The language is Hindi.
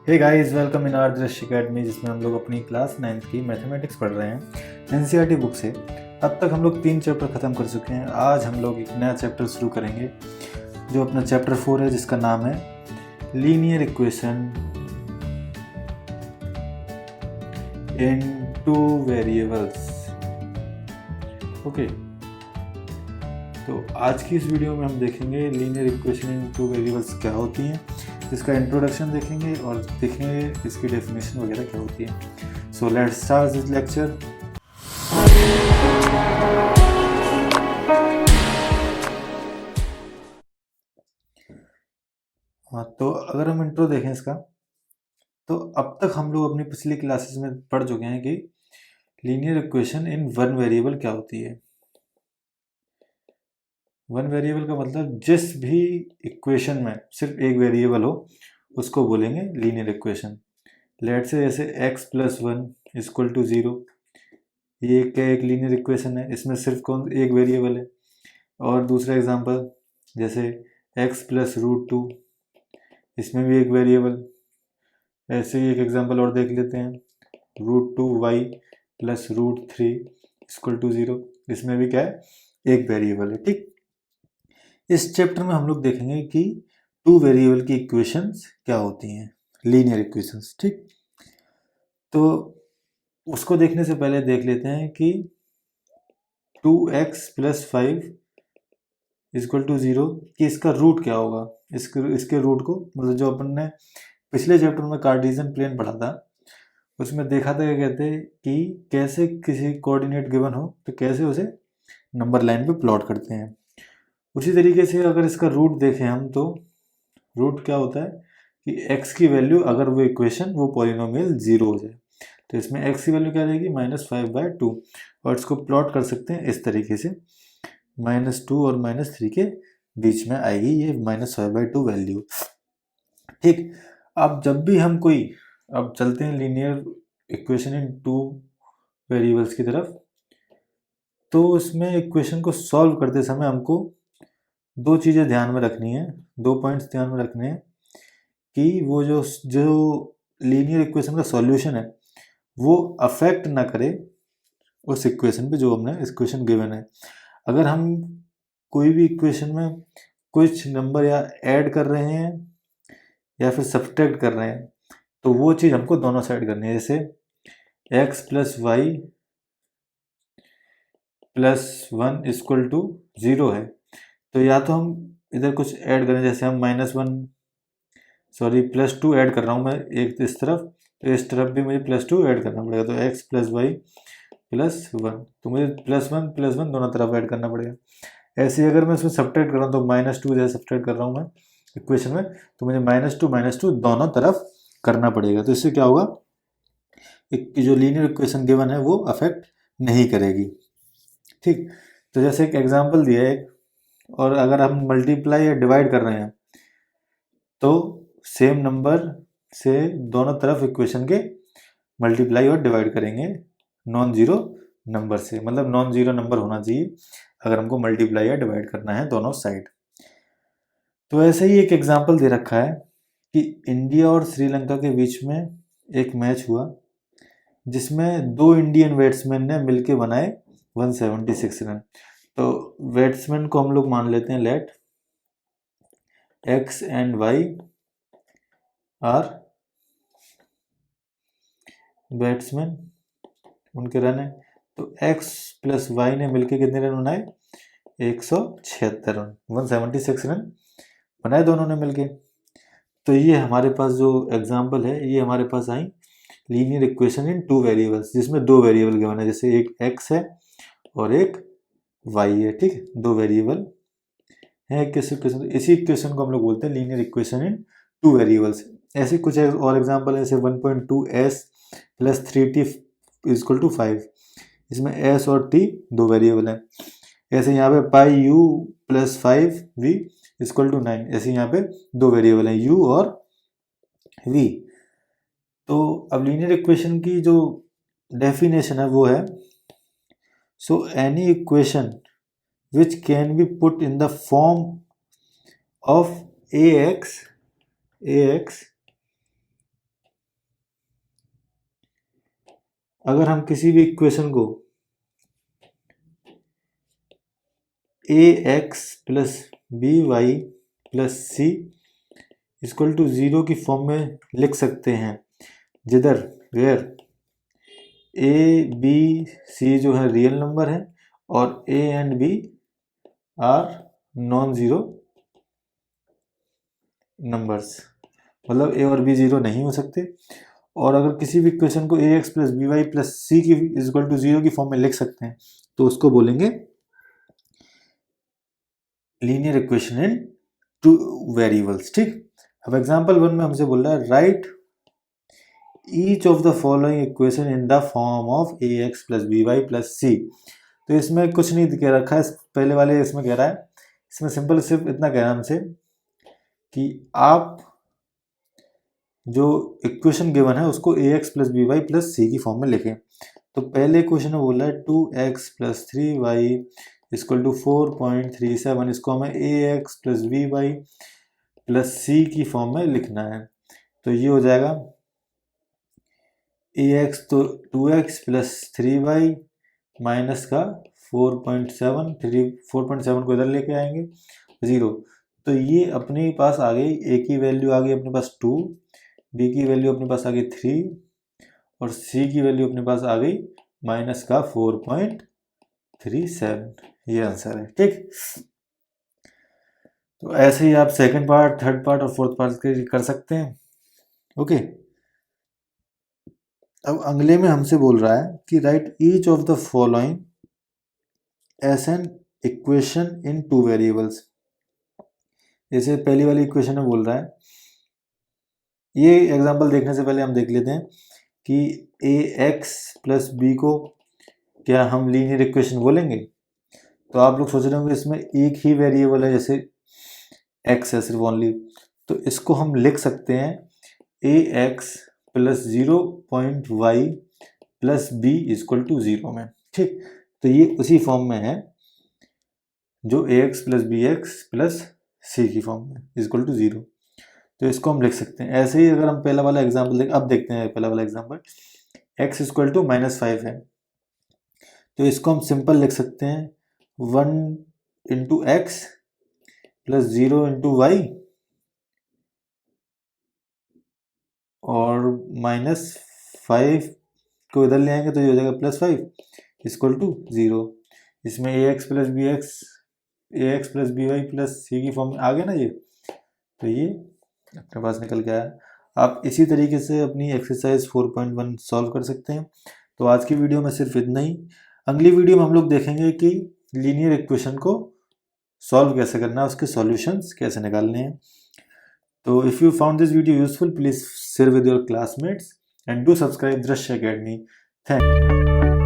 Hey guys, welcome in our Drishya academy, जिसमें हम लोग अपनी क्लास 9th की मैथमेटिक्स पढ़ रहे हैं एनसीईआरटी बुक से। अब तक हम लोग 3 चैप्टर ख़त्म कर चुके हैं। आज हम लोग एक नया चैप्टर शुरू करेंगे जो अपना चैप्टर 4 है, जिसका नाम है linear equation in two variables. Okay, तो आज की इस वीडियो में हम देखेंगे linear equation in two variables क्या होती हैं, इसका इंट्रोडक्शन देखेंगे और देखेंगे इसकी डेफिनेशन वगैरह क्या होती है। So let's start this lecture. हाँ, तो अगर हम इंट्रो देखें इसका, तो अब तक हम लोग अपनी पिछली क्लासेस में पढ़ चुके हैं कि linear equation in one variable क्या होती है। वन वेरिएबल का मतलब जिस भी इक्वेशन में सिर्फ एक वेरिएबल हो उसको बोलेंगे लीनियर इक्वेशन। लेट से जैसे x प्लस 1 इक्वल टू 0, ये क्या एक लीनियर इक्वेशन है, इसमें सिर्फ कौन एक वेरिएबल है। और दूसरा एग्जांपल जैसे x प्लस रूट 2, इसमें भी एक वेरिएबल। ऐसे ही एक एग्जांपल और देख लेते हैं, root 2y plus root 3 equal to 0, इसमें भी क्या है, एक वेरिएबल है। ठीक, इस चैप्टर में हम लोग देखेंगे कि टू वेरिएबल की इक्वेशंस क्या होती हैं, लीनियर इक्वेशंस। ठीक, तो उसको देखने से पहले देख लेते हैं कि 2x प्लस 5 इक्वल टू 0 कि इसका रूट क्या होगा। इसके रूट को, मतलब जो अपन ने पिछले चैप्टर में कार्टेशियन प्लेन पढ़ा था, उसमें देखा था, क्या कहते हैं कि कैसे किसी कोऑर्डिनेट गिवन हो तो कैसे उसे नंबर लाइन पे प्लॉट करते हैं। उसी तरीके से अगर इसका रूट देखें हम, तो रूट क्या होता है कि x की वैल्यू, अगर वो इक्वेशन वो पॉलिनोमियल 0 हो जाए, तो इसमें x की वैल्यू क्या रहेगी, -5/2। और इसको प्लॉट कर सकते हैं इस तरीके से, -2 और -3 के बीच में आएगी ये -5/2 वैल्यू। ठीक, अब जब भी हम कोई, अब चलते हैं linear equation in two variables की तरफ, तो इसमें इक्वेशन को सॉल्व करते समय हमको दो चीज़ें ध्यान में रखनी है, दो पॉइंट्स ध्यान में रखने हैं कि वो जो जो लीनियर इक्वेशन का सॉल्यूशन है वो अफेक्ट ना करे उस इक्वेशन पे जो हमने इक्वेशन गिवन है। अगर हम कोई भी इक्वेशन में कुछ नंबर या ऐड कर रहे हैं या फिर सब्ट्रैक्ट कर रहे हैं, तो वो चीज़ हमको दोनों साइड करनी है। जैसे x plus y plus 1 equal to 0 है, तो या तो हम इधर कुछ ऐड करें, जैसे हम +2 ऐड कर रहा हूँ मैं एक इस तरफ, तो इस तरफ भी मुझे +2 ऐड करना पड़ेगा, तो x प्लस वाई प्लस 1, तो मुझे +1 दोनों तरफ ऐड करना पड़ेगा। ऐसे ही अगर मैं इसमें सब्ट्रैक्ट कर रहा हूँ, तो -2 जैसे सब्ट्रैक्ट कर रहा हूँ मैं इक्वेशन में, तो मुझे -2 दोनों तरफ करना पड़ेगा। तो इससे क्या होगा, जो लीनियर इक्वेशन गिवन है वो अफेक्ट नहीं करेगी। ठीक, तो जैसे एक एग्जांपल दिया है, और अगर हम मल्टीप्लाई या डिवाइड कर रहे हैं, तो सेम नंबर से दोनों तरफ इक्वेशन के मल्टीप्लाई और डिवाइड करेंगे नॉन जीरो नंबर से, मतलब नॉन जीरो नंबर होना चाहिए अगर हमको मल्टीप्लाई या डिवाइड करना है दोनों साइड। तो ऐसे ही एक एग्जांपल दे रखा है कि इंडिया और श्रीलंका के बीच में एक मैच हुआ, जिसमें दो इंडियन बैट्समैन ने मिलके बनाए 176 रन। तो बैट्समैन को हम लोग मान लेते हैं let x and y are batsman, उनके रन है। तो x प्लस वाई ने मिलके कितने रन बनाए, 176 रन, 176 रन बनाए दोनों ने मिलके। तो ये हमारे पास जो एग्जांपल है, ये हमारे पास आई linear equation in two variables, जिसमें दो वेरिएबल गिवन है, जैसे एक x है और एक y है। ठीक, दो वेरिएबल है किस इक्वेशन, इसी इक्वेशन को हम लोग बोलते हैं linear equation in two variables. ऐसे कुछ और एग्जांपल है, जैसे 1.2s plus 3t equal to 5, इसमें s और t दो वेरिएबल हैं। ऐसे यहाँ पे pi u plus 5v equal to 9, ऐसे यहाँ पे दो वेरिएबल हैं u और v। तो अब लीनियर इक्वेशन की जो डेफिनेशन है वो है, so any equation which can be put in the form of ax अगर हम किसी भी इक्वेशन को a x plus b y plus c equal to 0 की फॉर्म में लिख सकते हैं, जिधर वेयर ए बी सी जो है रियल नंबर है और a and b are non zero numbers, मतलब ए और बी ज़ीरो नहीं हो सकते। और अगर किसी भी इक्वेशन को a x plus b y plus c की इक्वल टू 0 की फॉर्म में लिख सकते हैं, तो उसको बोलेंगे linear equation in two variables. ठीक, अब एग्जांपल 1 में हमसे बोल रहा है write each of the following equation in the form of a x plus b y plus c. तो इसमें कुछ नहीं कह रखा है, पहले वाले इसमें कह रहा है, इसमें सिंपल सिर्फ इतना कह रहा है हमसे कि आप जो इक्वेशन गिवन है उसको a x plus b y plus c की फॉर्म में लिखें। तो पहले क्वेश्चन में बोला है 2x plus 3y equal to 4.37, इसको हमें a x plus b y plus c की फॉर्म में लिखना है। तो ये हो जाएगा ए एक्स तो 2x प्लस 3y माइनस का 4.7 को इधर लेके आएंगे 0। तो ये अपने पास आ गई, ए की वैल्यू आ गई अपने पास 2, बी की वैल्यू अपने पास आ गई 3 और सी की वैल्यू अपने पास आ गई माइनस का 4.37। ये आंसर है। ठीक, तो ऐसे ही आप सेकंड पार्ट, थर्ड पार्ट और फोर्थ पार्ट कर सकते हैं। ओके, अब अगले में हमसे बोल रहा है कि right each of the following S an equation in two variables. जैसे पहली वाली इक्वेशन में बोल रहा है, ये एग्जांपल देखने से पहले हम देख लेते हैं कि ए एक्स प्लस बी को क्या हम लीनियर इक्वेशन बोलेंगे। तो आप लोग सोच रहे होंगे इसमें एक ही वेरिएबल है, जैसे एक्स है सिर्फ ओनली, तो इसको हम लिख सकते हैं a x plus 0.y plus b equal to 0 में। ठीक, तो ये उसी फॉर्म में है जो a x plus b x plus c की फॉर्म में इक्वल टू 0। तो इसको हम लिख सकते हैं ऐसे ही। अगर हम पहला वाला एग्जाम्पल अब देखते हैं पहला वाला एग्जाम्पल, x इक्वल टू -5 है, तो इसको हम सिंपल लिख सकते हैं 1 into x plus 0 into y और -5 को इधर ले आएंगे तो ये हो जाएगा +5 इक्वल टू 0। इसमें a x plus b y plus c की फॉर्म में आ गया ना ये, तो ये अपने पास निकल के आया। आप इसी तरीके से अपनी एक्सरसाइज 4.1 सॉल्व कर सकते हैं। तो आज की वीडियो में सिर्फ इतना ही। अगली वीडियो में हम लोग देखेंगे कि लीनियर इक्वेशन को सॉल्व कैसे करना है, उसके सॉल्यूशंस कैसे निकालने हैं। तो if you found this video useful, please share with your classmates and do subscribe दृश्य अकेडमी। Thank you.